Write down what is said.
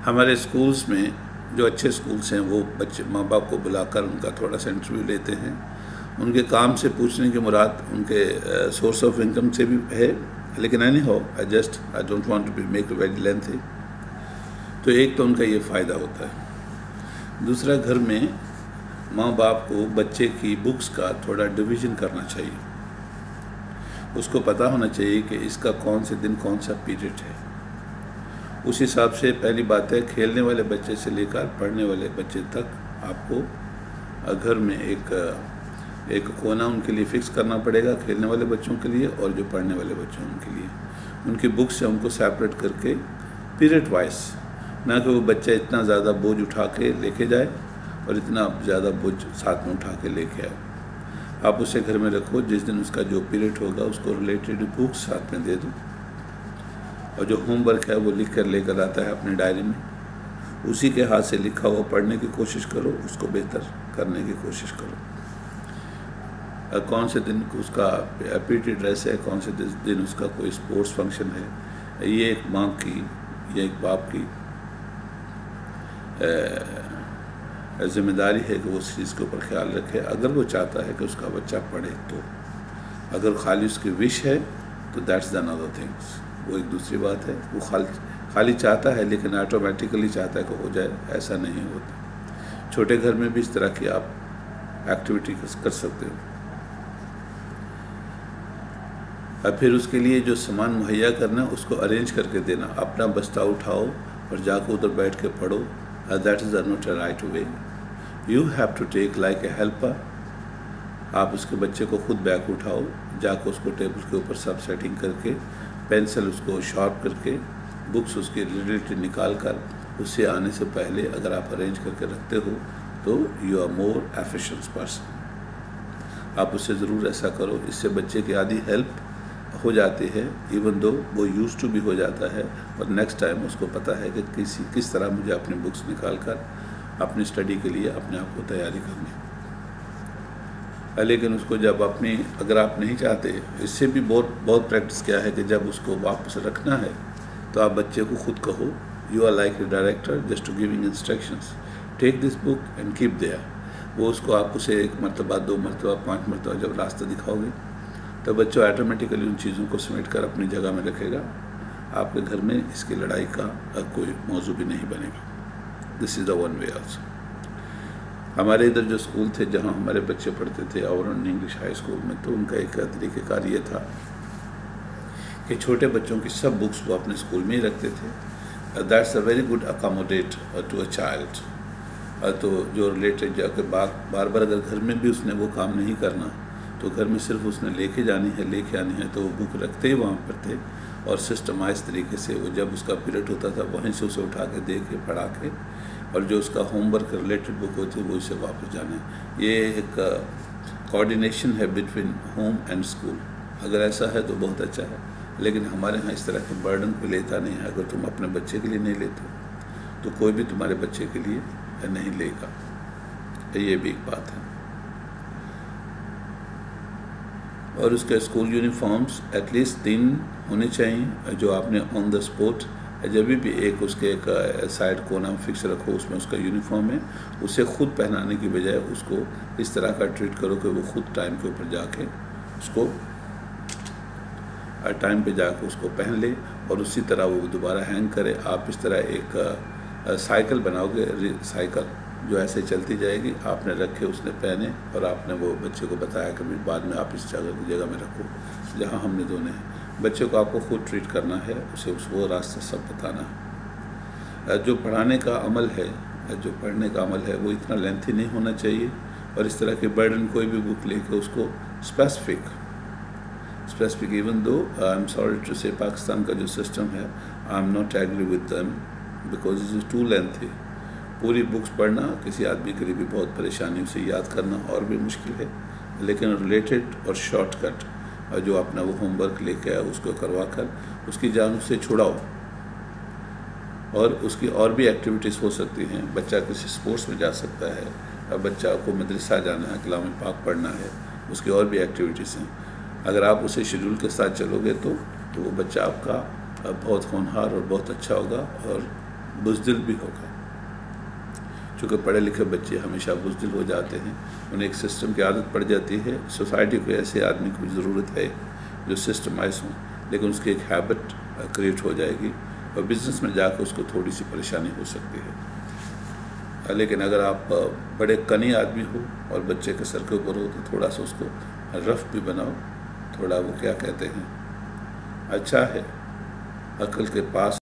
ہمارے اسکولس میں جو اچھے اسکولس ہیں وہ بچے ماں باپ کو بلا کر ان کا تھوڑا سا انٹرویو لیتے ہیں. ان کے کام سے پوچھنے کی مراد ان کے سورس آف انکم سے بھی ہے، لیکن anyhow I don't want to be make very lengthy. تو ایک تو ان کا یہ فائدہ ہوتا ہے. دوسرا، گھر میں ماں باپ کو بچے کی بکس کا تھوڑا ڈویژن کرنا چاہیے. اس کو پتہ ہونا چاہیے کہ اس کا کون سے دن کون سا پیریڈ ہے. اس حساب سے پہلی بات ہے کھیلنے والے بچے سے لے کر پڑھنے والے بچے تک آپ کو گھر میں ایک کونا ان کے لیے فکس کرنا پڑے گا، کھیلنے والے بچوں کے لیے اور جو پڑھنے والے بچوں ان کے لیے. ان کی بکس سے ان کو سیپریٹ کر کے پیریڈ وائز، نہ کہ وہ بچہ اتنا زیادہ بوجھ اٹھا کے لے کے جائے اور اتنا زیادہ بوجھ ساتھ میں اٹھا کے لے کے آئے. آپ اسے گھر میں رکھو، جس دن اس کا جو پیریڈ ہوگا اس کو ریلیٹڈ بکس ساتھ میں دے دو، اور جو ہوم ورک ہے وہ لکھ کر لے کر آتا ہے اپنی ڈائری میں، اسی کے ہاتھ سے لکھا ہوا پڑھنے کی کوشش کرو، اس کو بہتر کرنے کی کوشش کرو. کون سے دن اس کا پی ٹی ڈریس ہے، کون سے دن اس کا کوئی اسپورٹس فنکشن ہے، یہ ایک ماں کی یا ایک باپ کی ذمہ داری ہے کہ وہ اس چیز کے اوپر خیال رکھے. اگر وہ چاہتا ہے کہ اس کا بچہ پڑھے تو، اگر خالی اس کی وش ہے تو دیٹس دا another things، وہ ایک دوسری بات ہے. وہ خالی چاہتا ہے لیکن آٹومیٹیکلی چاہتا ہے کہ ہو جائے، ایسا نہیں ہوتا. چھوٹے گھر میں بھی اس طرح کی آپ ایکٹیویٹی کر سکتے ہو. اور پھر اس کے لیے جو سامان مہیا کرنا اس کو ارینج کر کے دینا. اپنا بستہ اٹھاؤ اور جا کے ادھر بیٹھ کے پڑھو. That is not a right way. You have to take like a helper. آپ اس کے بچے کو خود بیگ اٹھاؤ، جا کے اس کو ٹیبل کے اوپر سب سیٹنگ کر کے، پینسل اس کو شارپ کر کے، بکس اس کے ریلیٹڈ نکال کر، اس سے آنے سے پہلے اگر آپ ارینج کر کے رکھتے ہو تو you are more efficient person. آپ اس سے ضرور ایسا کرو. اس سے بچے کی آدھی ہیلپ ہو جاتی ہے، ایون دو وہ یوز ٹو بھی ہو جاتا ہے، اور نیکسٹ ٹائم اس کو پتہ ہے کہ کس طرح مجھے اپنی بکس نکال کر اپنی اسٹڈی کے لیے اپنے آپ کو تیاری کرنی. لیکن اس کو جب اگر آپ نہیں چاہتے، اس سے بھی بہت پریکٹس کیا ہے کہ جب اس کو واپس رکھنا ہے تو آپ بچے کو خود کہو، you are like a director just to giving instructions, take this book and keep there. وہ اس کو آپ اسے 1 مرتبہ 2 مرتبہ 5 مرتبہ جب راستہ دکھاؤ گے تو بچہ آٹومیٹیکلی ان چیزوں کو سمیٹ کر اپنی جگہ میں رکھے گا. آپ کے گھر میں اس کی لڑائی کا کوئی موضوع بھی نہیں بنے گا. دس از دا ون وے آلسو. ہمارے ادھر جو اسکول تھے جہاں ہمارے بچے پڑھتے تھے، آورن انگلش ہائی اسکول میں، تو ان کا ایک طریقہ کار یہ تھا کہ چھوٹے بچوں کی سب بکس وہ اپنے اسکول میں ہی رکھتے تھے. That's a very good accommodate to a child. تو جو ریلیٹڈ جا کے بار بار اگر گھر میں بھی اس نے وہ کام نہیں کرنا تو گھر میں صرف اس نے لے کے آنی ہے تو وہ بک رکھتے ہی وہاں پر تھے، اور سسٹمائز طریقے سے وہ جب اس کا پیریڈ ہوتا تھا وہیں سے اسے اٹھا کے دے کے پڑھا کے، اور جو اس کا ہوم ورک ریلیٹڈ بک ہوتی ہے وہ اسے واپس جانا ہے. یہ ایک کوآرڈینیشن ہے بٹوین ہوم اینڈ اسکول. اگر ایسا ہے تو بہت اچھا ہے، لیکن ہمارے ہاں اس طرح کے برڈن پہ لیتا نہیں ہے. اگر تم اپنے بچے کے لیے نہیں لیتے تو کوئی بھی تمہارے بچے کے لیے نہیں لے گا. یہ بھی ایک بات ہے. اور اس کے اسکول یونیفارمز ایٹ لیسٹ 3 ہونے چاہیے جو آپ نے آن دا اسپوٹ، جب بھی ایک اس کے ایک سائڈ کونا فکس رکھو، اس میں اس کا یونیفارم ہے، اسے خود پہنانے کی بجائے اس کو اس طرح کا ٹریٹ کرو کہ وہ خود ٹائم کے اوپر جا کے اس کو ٹائم پہ جا کے اس کو پہن لے، اور اسی طرح وہ دوبارہ ہینگ کرے. آپ اس طرح ایک سائیکل بناؤ گے، سائیکل جو ایسے چلتی جائے گی، آپ نے رکھے، اس نے پہنے، اور آپ نے وہ بچے کو بتایا کہ بعد میں آپ اس جگہ میں رکھو جہاں ہم نے دھونے ہیں. بچے کو آپ کو خود ٹریٹ کرنا ہے، اسے وہ راستہ سب بتانا ہے. جو پڑھانے کا عمل ہے وہ اتنا لینتھی نہیں ہونا چاہیے، اور اس طرح کے برڈن کوئی بھی بک لے کے اس کو specific even though I am sorry to say Pakistan کا جو سسٹم ہے، I am not agree with them because it is too lengthy. پوری بکس پڑھنا کسی آدمی کے لیے بھی بہت پریشانی، اسے یاد کرنا اور بھی مشکل ہے. لیکن ریلیٹڈ اور شارٹ کٹ جو اپنا وہ ہوم ورک لے کے آیا اس کو کروا کر اس کی جان سے چھڑاؤ. اور اس کی اور بھی ایکٹیویٹیز ہو سکتی ہیں. بچہ کسی اسپورٹس میں جا سکتا ہے، بچہ کو مدرسہ جانا ہے، کلام پاک پڑھنا ہے، اس کی اور بھی ایکٹیویٹیز ہیں. اگر آپ اسے شیڈول کے ساتھ چلو گے تو تو وہ بچہ آپ کا بہت ہونہار اور بہت اچھا ہوگا اور بزدل بھی ہوگا. چونکہ پڑھے لکھے بچے ہمیشہ بزدل ہو جاتے ہیں، انہیں ایک سسٹم کی عادت پڑ جاتی ہے. سوسائٹی کو ایسے آدمی کی ضرورت ہے جو سسٹمائز ہوں، لیکن اس کی ایک ہیبٹ کریٹ ہو جائے گی اور بزنس میں جا کے اس کو تھوڑی سی پریشانی ہو سکتی ہے. لیکن اگر آپ بڑے کنی آدمی ہو اور بچے کے سر کے اوپر ہو تو تھوڑا سا اس کو رف بھی بناؤ، تھوڑا وہ کیا کہتے ہیں اچھا ہے عقل کے پاس